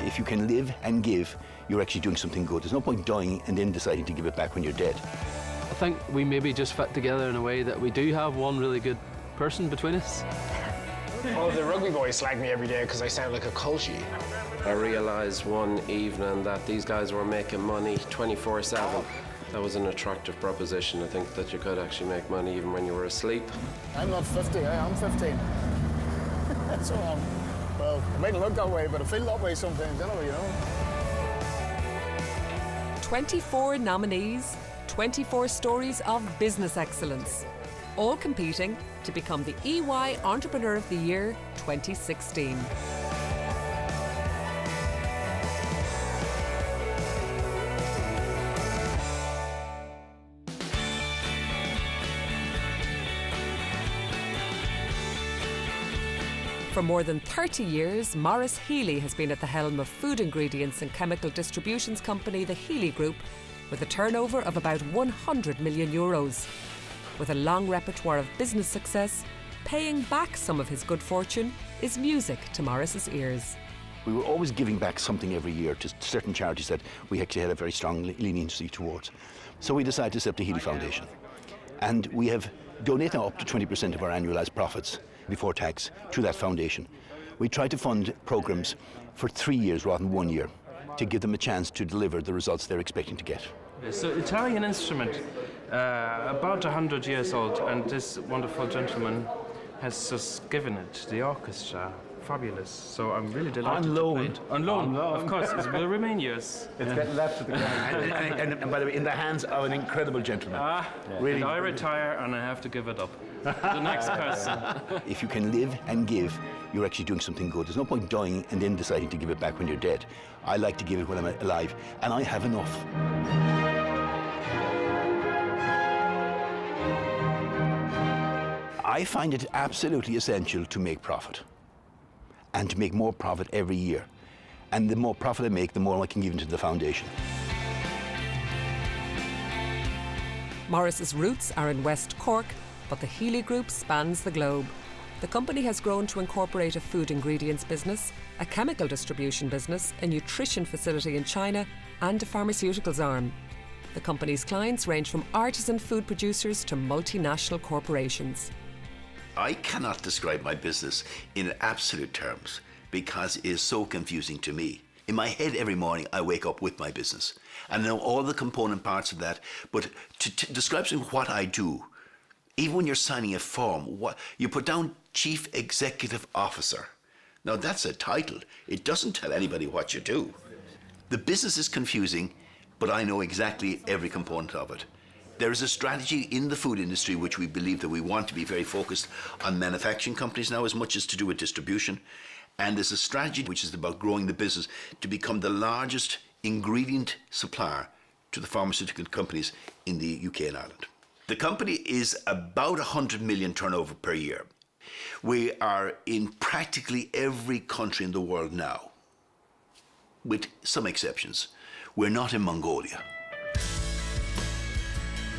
If you can live and give, you're actually doing something good. There's no point dying and then deciding to give it back when you're dead. I think we maybe just fit together in a way that we do have one really good person between us. Oh, the rugby boys slag me every day because I sound like a culture. I realised one evening that these guys were making money 24/7. That was an attractive proposition. I think that you could actually make money even when you were asleep. I'm not 50, I'm 15. So, well, it might look that way, but I feel that way sometimes, anyway, you know. 24 nominees, 24 stories of business excellence, all competing to become the EY Entrepreneur of the Year 2016. For more than 30 years, Maurice Healy has been at the helm of food ingredients and chemical distributions company, the Healy Group, with a turnover of about 100 million euros. With a long repertoire of business success, paying back some of his good fortune is music to Maurice's ears. We were always giving back something every year to certain charities that we actually had a very strong leniency towards. So we decided to set up the Healy Foundation. And we have donated now up to 20% of our annualised profits before tax to that foundation. We try to fund programmes for 3 years rather than 1 year to give them a chance to deliver the results they're expecting to get. It's an Italian instrument, about 100 years old, and this wonderful gentleman has just given it to the orchestra. Fabulous. So I'm really delighted On to loan. play it. On loan, of course. It will remain yours. It's getting left to the ground. And by the way, in the hands of an incredible gentleman. Really. And I retire and I have to give it up. The next person. If you can live and give, you're actually doing something good. There's no point dying and then deciding to give it back when you're dead. I like to give it when I'm alive, and I have enough. I find it absolutely essential to make profit, and to make more profit every year. And the more profit I make, the more I can give into the foundation. Maurice's roots are in West Cork, but the Healy Group spans the globe. The company has grown to incorporate a food ingredients business, a chemical distribution business, a nutrition facility in China, and a pharmaceuticals arm. The company's clients range from artisan food producers to multinational corporations. I cannot describe my business in absolute terms because it is so confusing to me. In my head every morning I wake up with my business and I know all the component parts of that, but to describe what I do, even when you're signing a form, what you put down Chief Executive Officer. Now that's a title. It doesn't tell anybody what you do. The business is confusing, but I know exactly every component of it. There is a strategy in the food industry which we believe that we want to be very focused on manufacturing companies now as much as to do with distribution. And there's a strategy which is about growing the business to become the largest ingredient supplier to the pharmaceutical companies in the UK and Ireland. The company is about 100 million turnover per year. We are in practically every country in the world now, with some exceptions. We're not in Mongolia.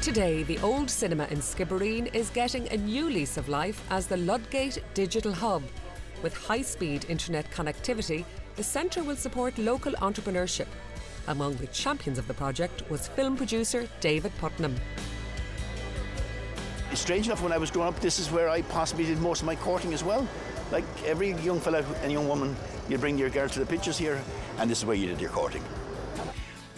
Today, the old cinema in Skibbereen is getting a new lease of life as the Ludgate Digital Hub. With high-speed internet connectivity, the centre will support local entrepreneurship. Among the champions of the project was film producer David Putnam. Strange enough, when I was growing up, this is where I possibly did most of my courting as well. Like every young fella and young woman, you bring your girl to the pictures here, and this is where you did your courting.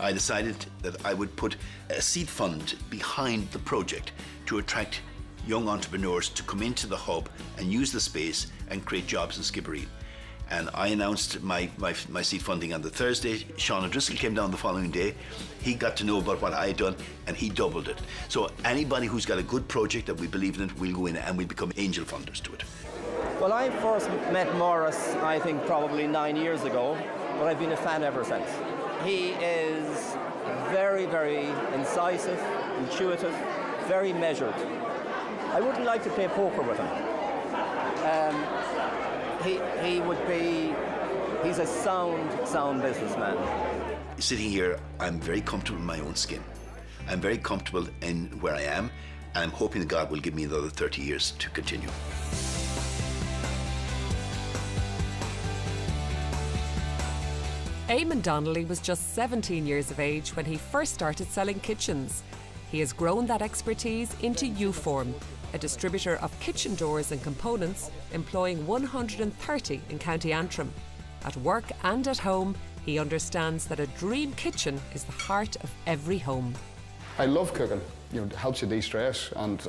I decided that I would put a seed fund behind the project to attract young entrepreneurs to come into the hub and use the space and create jobs in Skibbereen. And I announced my seed funding on the Thursday. Sean O'Driscoll came down the following day. He got to know about what I had done and he doubled it. So anybody who's got a good project that we believe in, will go in and we'll become angel funders to it. Well, I first met Maurice, I think, probably 9 years ago, but I've been a fan ever since. He is very, very incisive, intuitive, very measured. I wouldn't like to play poker with him. He's a sound businessman. Sitting here, I'm very comfortable in my own skin. I'm very comfortable in where I am, and I'm hoping that God will give me another 30 years to continue. Eamon Donnelly was just 17 years of age when he first started selling kitchens. He has grown that expertise into Uform, a distributor of kitchen doors and components, employing 130 in County Antrim. At work and at home, he understands that a dream kitchen is the heart of every home. I love cooking. It helps you de-stress, and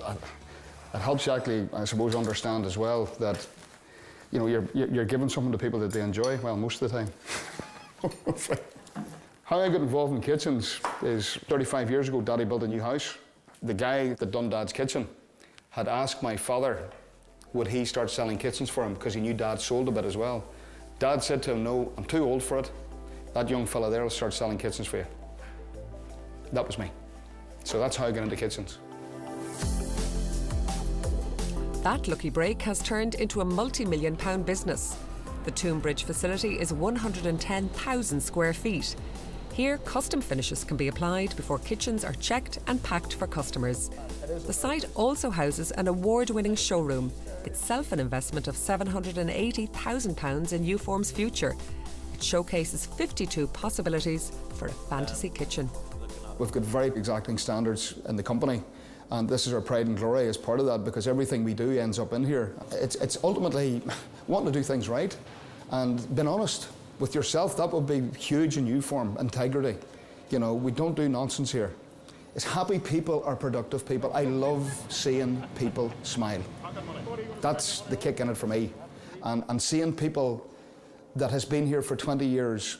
it helps you actually, I suppose, understand as well that you're giving something to people that they enjoy. Well, most of the time. How I got involved in kitchens is 35 years ago, Daddy built a new house. The guy that done Dad's kitchen had asked my father would he start selling kitchens for him because he knew Dad sold a bit as well. Dad said to him, no, I'm too old for it. That young fella there will start selling kitchens for you. That was me. So that's how I got into kitchens. That lucky break has turned into a multi-million-pound business. The Tombridge facility is 110,000 square feet. Here, custom finishes can be applied before kitchens are checked and packed for customers. The site also houses an award-winning showroom, itself an investment of £780,000 in Uform's future. It showcases 52 possibilities for a fantasy kitchen. We've got very exacting standards in the company, and this is our pride and glory as part of that, because everything we do ends up in here. It's ultimately wanting to do things right and being honest with yourself. That would be huge in Uform. Integrity. We don't do nonsense here. It's happy people are productive people. I love seeing people smile. That's the kick in it for me. And seeing people that has been here for 20 years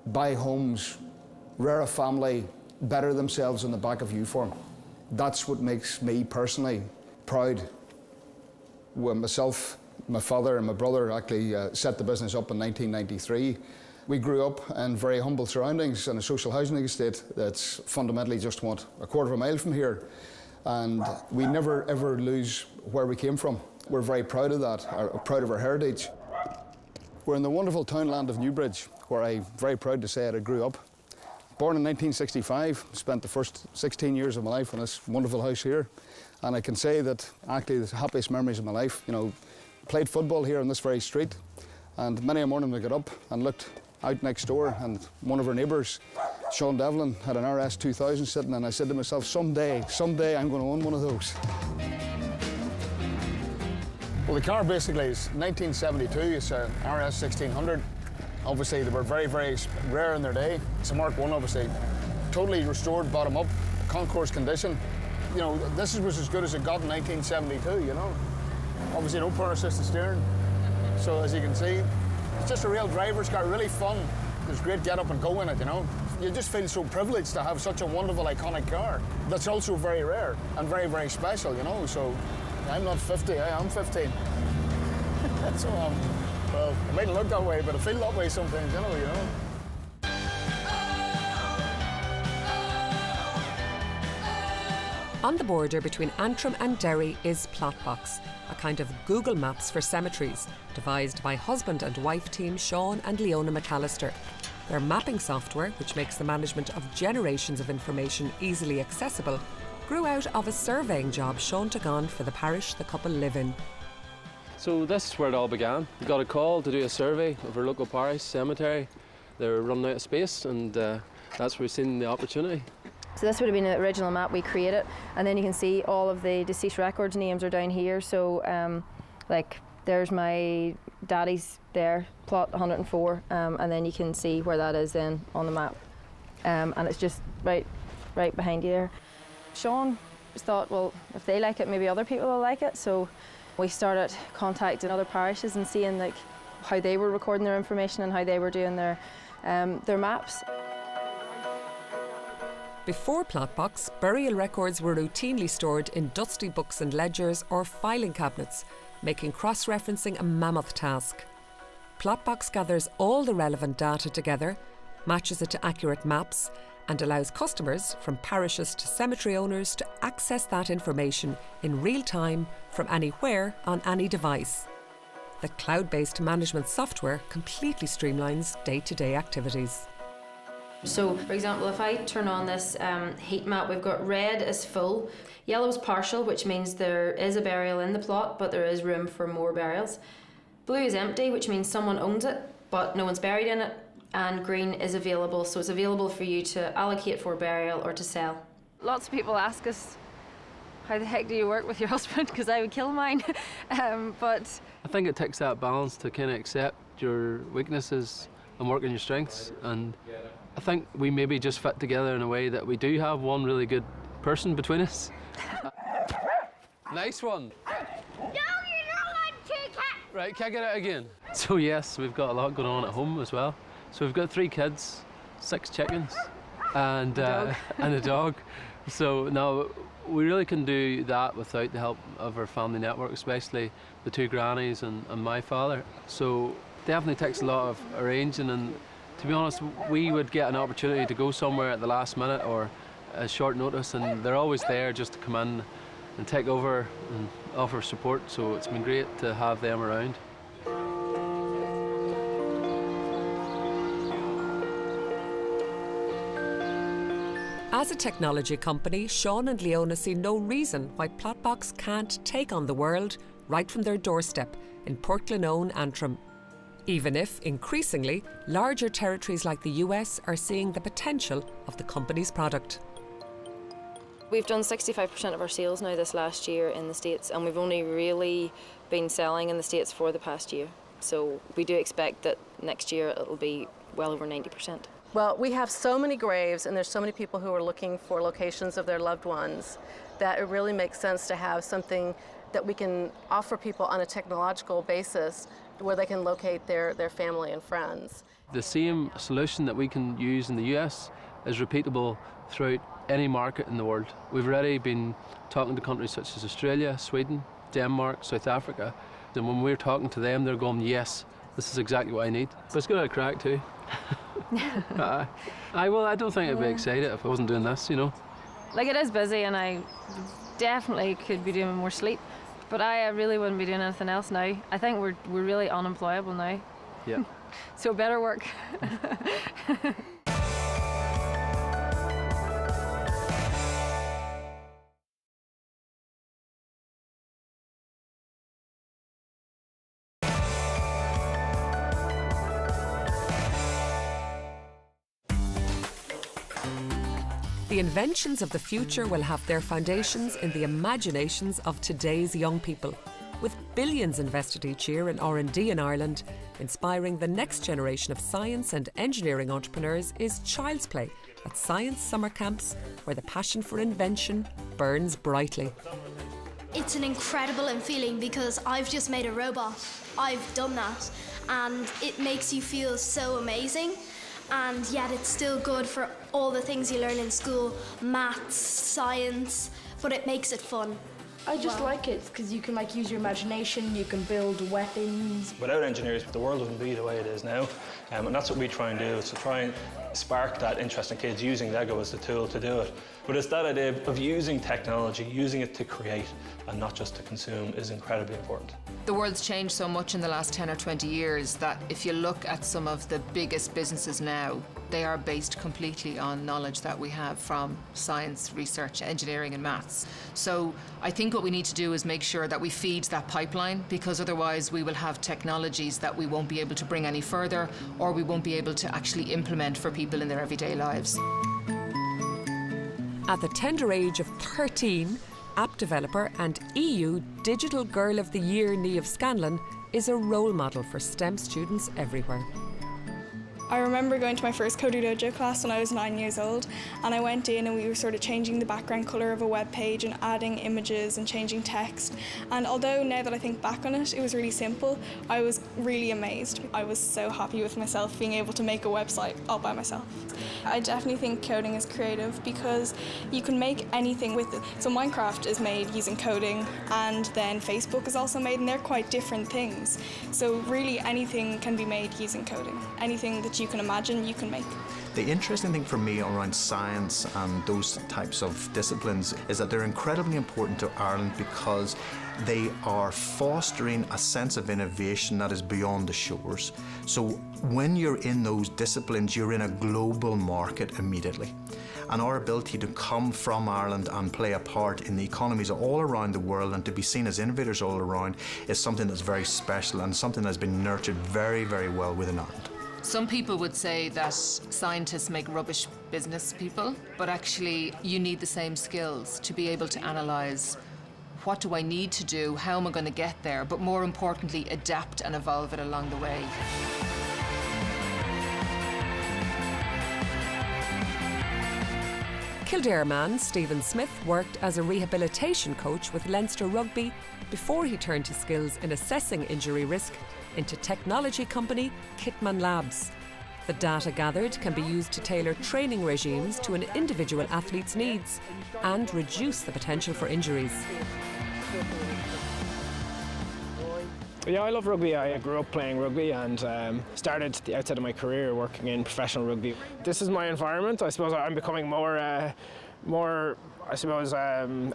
buy homes, rear a family, better themselves in the back of Uform. That's what makes me personally proud. When myself, my father and my brother actually set the business up in 1993. We grew up in very humble surroundings in a social housing estate that's fundamentally just a quarter of a mile from here. And we never ever lose where we came from. We're very proud of that, proud of our heritage. We're in the wonderful townland of Newbridge, where I'm very proud to say that I grew up. Born in 1965, spent the first 16 years of my life in this wonderful house here. And I can say that actually the happiest memories of my life, played football here on this very street. And many a morning I got up and looked out next door, and one of our neighbours, Sean Devlin, had an RS 2000 sitting, and I said to myself, someday I'm going to own one of those. Well, the car basically is 1972, it's an RS 1600. Obviously, they were very, very rare in their day. It's a Mark 1, obviously. Totally restored, bottom up, concourse condition. This was as good as it got in 1972, Obviously, no power assisted steering. So, as you can see, it's just a real driver's car, really fun. There's great get up and go in it, You just feel so privileged to have such a wonderful, iconic car that's also very rare and very, very special, So, I'm not 50, I'm 15. So, well, it mightn't look that way, but I feel that way sometimes, On the border between Antrim and Derry is Plotbox, a kind of Google Maps for cemeteries, devised by husband and wife team Sean and Leona McAllister. Their mapping software, which makes the management of generations of information easily accessible, grew out of a surveying job Sean took on for the parish the couple live in. So this is where it all began. We got a call to do a survey of our local parish cemetery. They were running out of space, and that's where we seen the opportunity. So this would have been the original map we created, and then you can see all of the deceased records names are down here. So there's my daddy's there, plot 104, and then you can see where that is then on the map. And it's just right behind you there. Sean thought, well, if they like it, maybe other people will like it. So we started contacting other parishes and seeing how they were recording their information and how they were doing their maps. Before Plotbox, burial records were routinely stored in dusty books and ledgers or filing cabinets, making cross-referencing a mammoth task. Plotbox gathers all the relevant data together, matches it to accurate maps, and allows customers, from parishes to cemetery owners, to access that information in real time from anywhere on any device. The cloud-based management software completely streamlines day-to-day activities. So, for example, if I turn on this heat map, we've got red is full, yellow is partial, which means there is a burial in the plot, but there is room for more burials. Blue is empty, which means someone owns it, but no one's buried in it. and green is available, so it's available for you to allocate for burial or to sell. Lots of people ask us, how the heck do you work with your husband? Because I would kill mine. But I think it takes that balance to kind of accept your weaknesses and work on your strengths. And I think we maybe just fit together in a way that we do have one really good person between us. Nice one. No, you're not allowed to, Cat. Right, kick it out again. So yes, we've got a lot going on at home as well. So we've got 3 kids, 6 chickens, and a dog. So now we really can do that without the help of our family network, especially the 2 grannies and my father. So definitely takes a lot of arranging, and to be honest, we would get an opportunity to go somewhere at the last minute or a short notice, and they're always there just to come in and take over and offer support. So it's been great to have them around. As a technology company, Sean and Leona see no reason why Plotbox can't take on the world right from their doorstep in Portglenone, Antrim. Even if, increasingly, larger territories like the US are seeing the potential of the company's product. We've done 65% of our sales now this last year in the States, and we've only really been selling in the States for the past year. So we do expect that next year it'll be well over 90%. Well, we have so many graves, and there's so many people who are looking for locations of their loved ones, that it really makes sense to have something that we can offer people on a technological basis where they can locate their family and friends. The same solution that we can use in the US is repeatable throughout any market in the world. We've already been talking to countries such as Australia, Sweden, Denmark, South Africa, and when we're talking to them, they're going, yes, this is exactly what I need. But it's got a crack too. I don't think I'd be excited if I wasn't doing this, you know. like, it is busy, and I definitely could be doing more sleep, but I really wouldn't be doing anything else now. I think we're really unemployable now. Yeah. So better work. The inventions of the future will have their foundations in the imaginations of today's young people. With billions invested each year in R&D in Ireland, inspiring the next generation of science and engineering entrepreneurs is child's play at science summer camps, where the passion for invention burns brightly. It's an incredible feeling because I've just made a robot. I've done that, and it makes you feel so amazing. And yet it's still good for all the things you learn in school, maths, science, but it makes it fun. I just like it because you can use your imagination, you can build weapons. Without engineers, the world wouldn't be the way it is now, and that's what we try and do, is to try and spark that interest in kids using Lego as the tool to do it. But it's that idea of using technology, using it to create and not just to consume, is incredibly important. The world's changed so much in the last 10 or 20 years that if you look at some of the biggest businesses now, they are based completely on knowledge that we have from science, research, engineering and maths. So I think what we need to do is make sure that we feed that pipeline, because otherwise we will have technologies that we won't be able to bring any further, or we won't be able to actually implement for people in their everyday lives. At the tender age of 13, app developer and EU Digital Girl of the Year Niamh Scanlon is a role model for STEM students everywhere. I remember going to my first Coder Dojo class when I was 9 years old, and I went in and we were sort of changing the background colour of a web page and adding images and changing text. And although now that I think back on it, it was really simple, I was really amazed. I was so happy with myself being able to make a website all by myself. I definitely think coding is creative because you can make anything with it. So Minecraft is made using coding, and then Facebook is also made, and they're quite different things. So really anything can be made using coding. Anything that you can imagine, you can make. The interesting thing for me around science and those types of disciplines is that they're incredibly important to Ireland because they are fostering a sense of innovation that is beyond the shores. So when you're in those disciplines, you're in a global market immediately. And our ability to come from Ireland and play a part in the economies all around the world and to be seen as innovators all around is something that's very special and something that's been nurtured very, very well within Ireland. Some people would say that scientists make rubbish business people, but actually you need the same skills to be able to analyse what do I need to do, how am I going to get there, but more importantly, adapt and evolve it along the way. Kildare man Stephen Smith worked as a rehabilitation coach with Leinster Rugby before he turned his skills in assessing injury risk into technology company Kitman Labs. The data gathered can be used to tailor training regimes to an individual athlete's needs and reduce the potential for injuries. Yeah, I love rugby. I grew up playing rugby and started the outset of my career working in professional rugby. This is my environment. I suppose I'm becoming more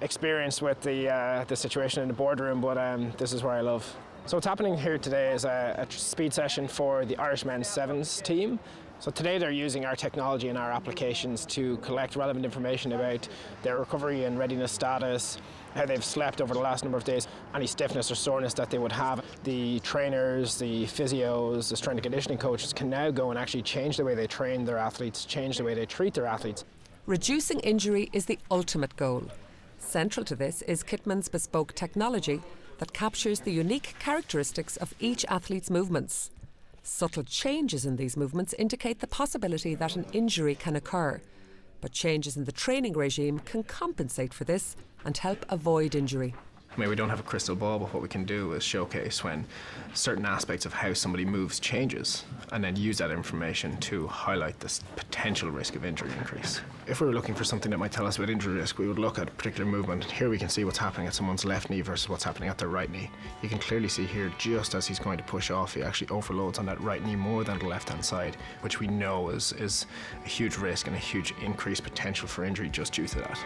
experienced with the situation in the boardroom, but this is where I love. So what's happening here today is a speed session for the Irish men's sevens team. So today they're using our technology and our applications to collect relevant information about their recovery and readiness status, how they've slept over the last number of days, any stiffness or soreness that they would have. The trainers, the physios, the strength and conditioning coaches can now go and actually change the way they train their athletes, change the way they treat their athletes. Reducing injury is the ultimate goal. Central to this is Kitman's bespoke technology that captures the unique characteristics of each athlete's movements. Subtle changes in these movements indicate the possibility that an injury can occur, but changes in the training regime can compensate for this and help avoid injury. I mean, we don't have a crystal ball, but what we can do is showcase when certain aspects of how somebody moves changes, and then use that information to highlight this potential risk of injury increase. If we were looking for something that might tell us about injury risk, we would look at a particular movement. Here we can see what's happening at someone's left knee versus what's happening at their right knee. You can clearly see here, just as he's going to push off, he actually overloads on that right knee more than the left-hand side, which we know is a huge risk and a huge increased potential for injury just due to that.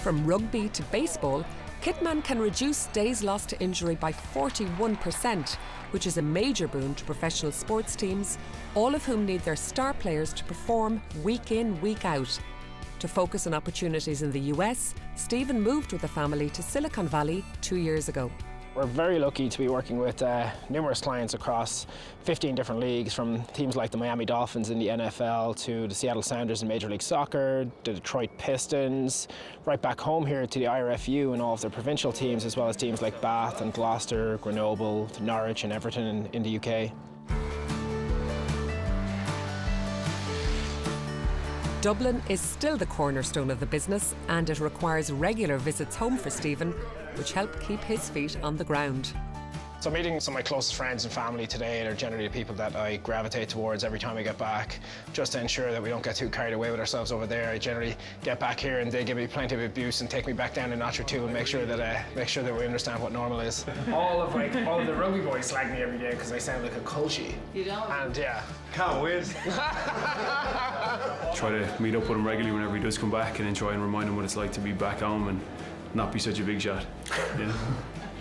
From rugby to baseball, Kitman can reduce days lost to injury by 41%, which is a major boon to professional sports teams, all of whom need their star players to perform week in, week out. To focus on opportunities in the US, Stephen moved with the family to Silicon Valley 2 years ago. We're very lucky to be working with numerous clients across 15 different leagues, from teams like the Miami Dolphins in the NFL to the Seattle Sounders in Major League Soccer, the Detroit Pistons, right back home here to the IRFU and all of their provincial teams, as well as teams like Bath and Gloucester, Grenoble, Norwich and Everton in the UK. Dublin is still the cornerstone of the business, and it requires regular visits home for Stephen, which help keep his feet on the ground. So meeting some of my closest friends and family today are generally the people that I gravitate towards every time I get back, just to ensure that we don't get too carried away with ourselves over there. I generally get back here and they give me plenty of abuse and take me back down a notch or two and make sure that we understand what normal is. All of the rugby boys slag me every day because I sound like a culchie. You don't? And yeah. Can't wait. Try to meet up with him regularly whenever he does come back, and then try and remind him what it's like to be back home and not be such a big shot. You know?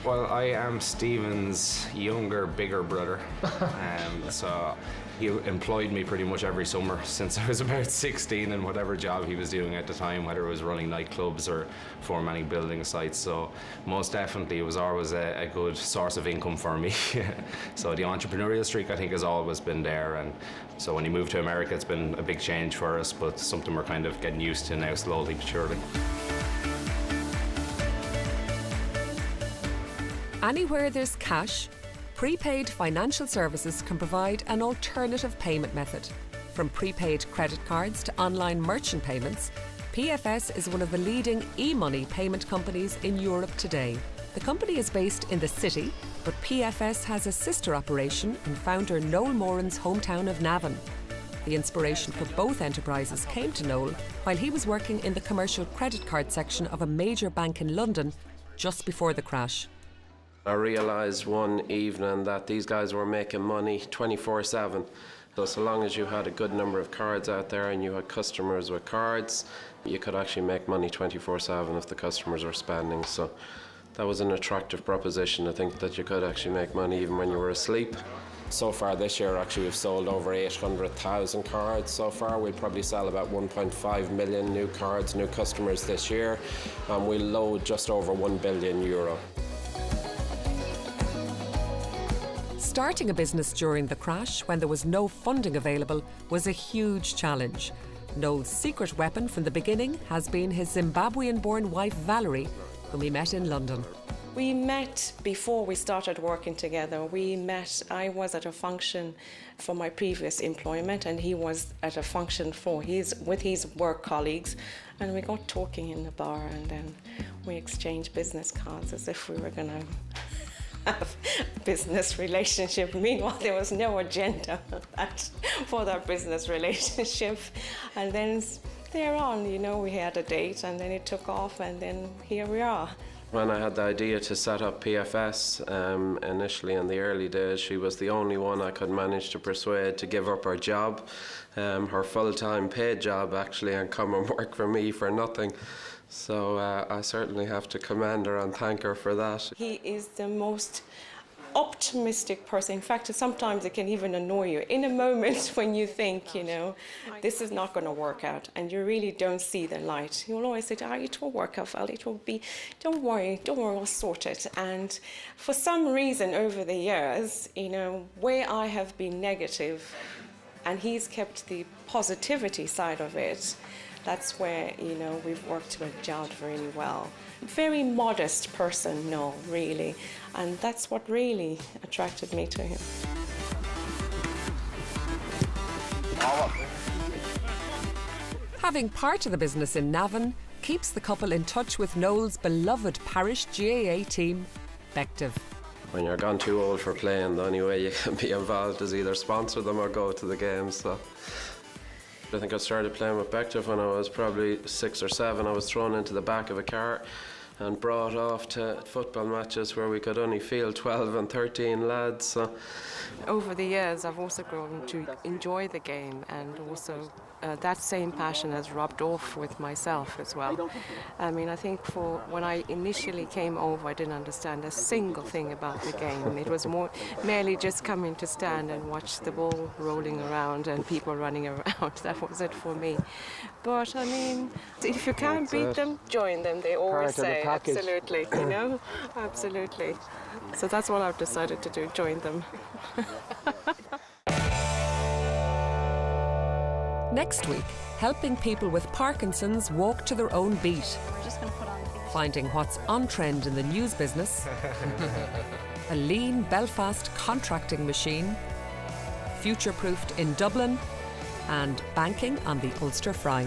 Well, I am Stephen's younger, bigger brother. So he employed me pretty much every summer since I was about 16 in whatever job he was doing at the time, whether it was running nightclubs or formatting building sites. So most definitely it was always a good source of income for me. So the entrepreneurial streak, I think, has always been there. And so when he moved to America, it's been a big change for us, but something we're kind of getting used to now, slowly but surely. Anywhere there's cash, Prepaid Financial Services can provide an alternative payment method. From prepaid credit cards to online merchant payments, PFS is one of the leading e-money payment companies in Europe today. The company is based in the city, but PFS has a sister operation in founder Noel Moran's hometown of Navan. The inspiration for both enterprises came to Noel while he was working in the commercial credit card section of a major bank in London just before the crash. I realised one evening that these guys were making money 24/7. So long as you had a good number of cards out there and you had customers with cards, you could actually make money 24/7 if the customers were spending. So that was an attractive proposition. I think that you could actually make money even when you were asleep. So far this year, actually, we've sold over 800,000 cards so far. We'll probably sell about 1.5 million new cards, new customers this year, and we'll load just over €1 billion. Starting a business during the crash, when there was no funding available, was a huge challenge. Noel's secret weapon from the beginning has been his Zimbabwean-born wife Valerie, whom he met in London. We met before we started working together. I was at a function for my previous employment, and he was at a function with his work colleagues, and we got talking in the bar, and then we exchanged business cards as if we were going to have a business relationship. Meanwhile, there was no agenda for that business relationship. And then thereon, we had a date, and then it took off, and then here we are. When I had the idea to set up PFS, initially in the early days, she was the only one I could manage to persuade to give up her job, her full-time paid job actually, and come and work for me for nothing. So I certainly have to commend her and thank her for that. He is the most optimistic person. In fact, sometimes it can even annoy you in a moment when you think, this is not going to work out, and you really don't see the light. You'll always say, it will work out, Val, it will be, don't worry, we'll sort it. And for some reason over the years, where I have been negative and he's kept the positivity side of it, that's where, we've worked together really well. Very modest person, Noel, really. And that's what really attracted me to him. Having part of the business in Navan keeps the couple in touch with Noel's beloved parish GAA team, Bective. When you're gone too old for playing, the only way you can be involved is either sponsor them or go to the games. So I think I started playing with Bective when I was probably 6 or 7. I was thrown into the back of a car and brought off to football matches where we could only field 12 and 13 lads. So. Over the years, I've also grown to enjoy the game, and also that same passion has rubbed off with myself as well. I mean, I think when I initially came over, I didn't understand a single thing about the game. It was merely just coming to stand and watch the ball rolling around and people running around. That was it for me. But I mean, if you can't beat them, join them, they always say. Absolutely, absolutely. So that's what I've decided to do, join them. Next week, helping people with Parkinson's walk to their own beat. Finding what's on trend in the news business, a lean Belfast contracting machine, future-proofed in Dublin, and banking on the Ulster Fry.